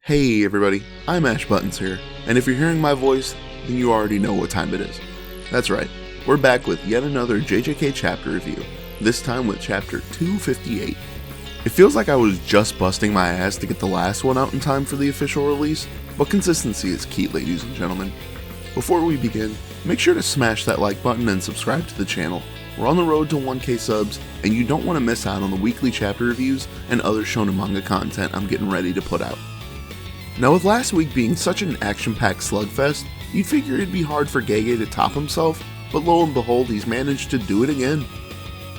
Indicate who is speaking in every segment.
Speaker 1: Hey everybody, I'm Ash Buttons here, and if you're hearing my voice, then you already know what time it is. That's right, we're back with yet another JJK chapter review, this time with chapter 258. It feels like I was just busting my ass to get the last one out in time for the official release, but consistency is key, ladies and gentlemen. Before we begin, make sure to smash that like button and subscribe to the channel. We're on the road to 1K subs, and you don't want to miss out on the weekly chapter reviews and other shonen manga content I'm getting ready to put out. Now with last week being such an action-packed slugfest, you'd figure it'd be hard for Gege to top himself, but lo and behold he's managed to do it again.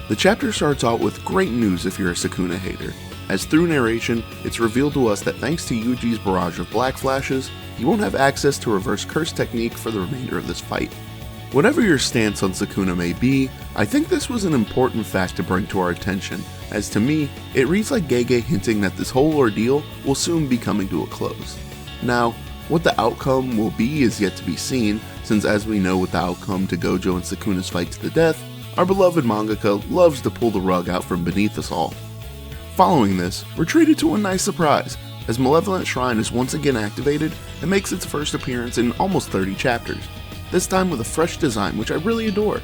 Speaker 1: The chapter starts out with great news if you're a Sukuna hater, as through narration, it's revealed to us that thanks to Yuji's barrage of black flashes, he won't have access to reverse curse technique for the remainder of this fight. Whatever your stance on Sukuna may be, I think this was an important fact to bring to our attention, as to me, it reads like Gege hinting that this whole ordeal will soon be coming to a close. Now, what the outcome will be is yet to be seen, since as we know with the outcome to Gojo and Sukuna's fight to the death, our beloved mangaka loves to pull the rug out from beneath us all. Following this, we're treated to a nice surprise, as Malevolent Shrine is once again activated and makes its first appearance in almost 30 chapters, this time with a fresh design which I really adore.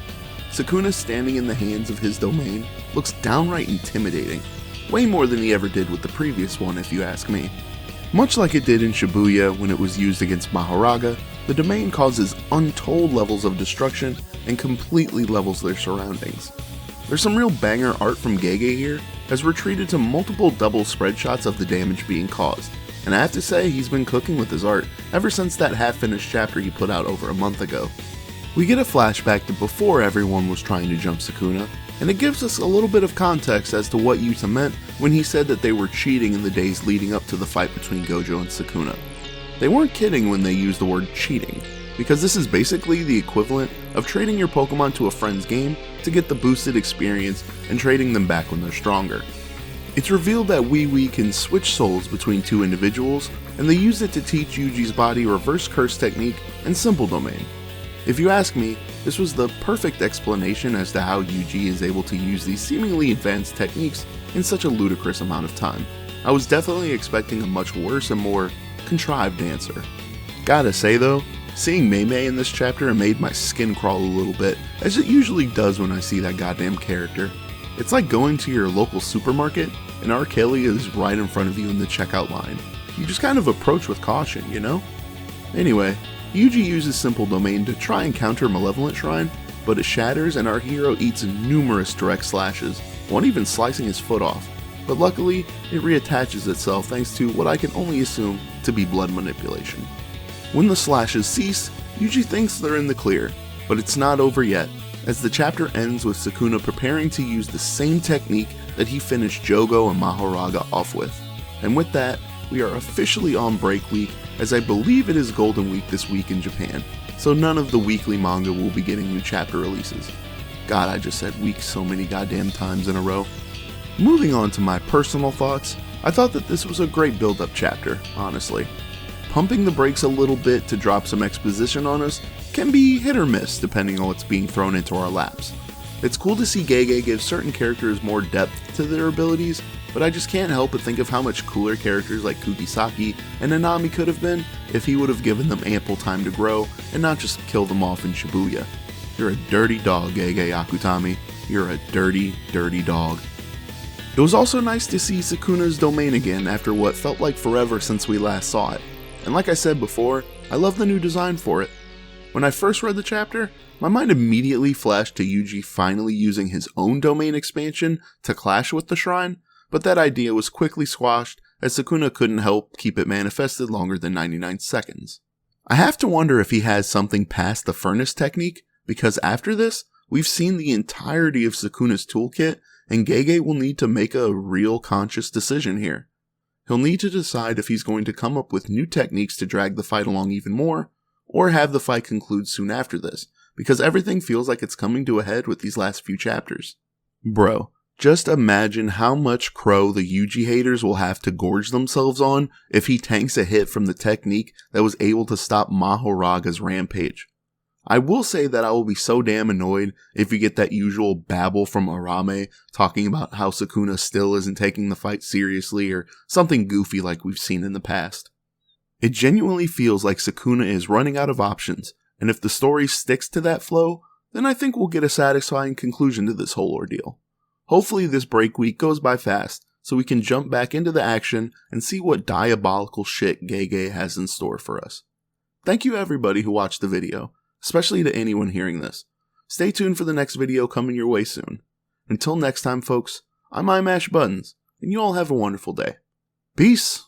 Speaker 1: Sukuna standing in the hands of his domain looks downright intimidating, way more than he ever did with the previous one if you ask me. Much like it did in Shibuya when it was used against Mahoraga, the domain causes untold levels of destruction and completely levels their surroundings. There's some real banger art from Gege here, as we're treated to multiple double spread shots of the damage being caused, and I have to say he's been cooking with his art ever since that half-finished chapter he put out over a month ago. We get a flashback to before everyone was trying to jump Sukuna, and it gives us a little bit of context as to what Yuta meant when he said that they were cheating in the days leading up to the fight between Gojo and Sukuna. They weren't kidding when they used the word cheating, because this is basically the equivalent of trading your Pokemon to a friend's game to get the boosted experience and trading them back when they're stronger. It's revealed that Wee can switch souls between two individuals, and they used it to teach Yuji's body reverse curse technique and simple domain. If you ask me, this was the perfect explanation as to how Yuji is able to use these seemingly advanced techniques in such a ludicrous amount of time. I was definitely expecting a much worse and more contrived answer. Gotta say though, seeing Mei Mei in this chapter made my skin crawl a little bit, as it usually does when I see that goddamn character. It's like going to your local supermarket and Arkelia is right in front of you in the checkout line. You just kind of approach with caution, you know? Anyway, Yuji uses Simple Domain to try and counter Malevolent Shrine, but it shatters and our hero eats numerous direct slashes, one even slicing his foot off. But luckily, it reattaches itself thanks to what I can only assume to be blood manipulation. When the slashes cease, Yuji thinks they're in the clear, but it's not over yet, as the chapter ends with Sukuna preparing to use the same technique that he finished Jogo and Mahoraga off with. And with that, we are officially on break week, as I believe it is Golden Week this week in Japan, so none of the weekly manga will be getting new chapter releases. God, I just said week so many goddamn times in a row. Moving on to my personal thoughts, I thought that this was a great build-up chapter, honestly. Pumping the brakes a little bit to drop some exposition on us can be hit or miss depending on what's being thrown into our laps. It's cool to see Gege give certain characters more depth to their abilities, but I just can't help but think of how much cooler characters like Kugisaki and Nanami could have been if he would have given them ample time to grow and not just kill them off in Shibuya. You're a dirty dog, Gege Akutami. You're a dirty, dirty dog. It was also nice to see Sukuna's domain again after what felt like forever since we last saw it. And like I said before, I love the new design for it. When I first read the chapter, my mind immediately flashed to Yuji finally using his own domain expansion to clash with the shrine, but that idea was quickly squashed as Sukuna couldn't help keep it manifested longer than 99 seconds. I have to wonder if he has something past the furnace technique, because after this, we've seen the entirety of Sukuna's toolkit, and Gege will need to make a real conscious decision here. He'll need to decide if he's going to come up with new techniques to drag the fight along even more, or have the fight conclude soon after this, because everything feels like it's coming to a head with these last few chapters. Bro, just imagine how much crow the Yuji haters will have to gorge themselves on if he tanks a hit from the technique that was able to stop Mahoraga's rampage. I will say that I will be so damn annoyed if you get that usual babble from Arame talking about how Sukuna still isn't taking the fight seriously or something goofy like we've seen in the past. It genuinely feels like Sukuna is running out of options, and if the story sticks to that flow, then I think we'll get a satisfying conclusion to this whole ordeal. Hopefully this break week goes by fast, so we can jump back into the action and see what diabolical shit Gege has in store for us. Thank you everybody who watched the video, especially to anyone hearing this. Stay tuned for the next video coming your way soon. Until next time folks, I'm iMashButtons, and you all have a wonderful day. Peace!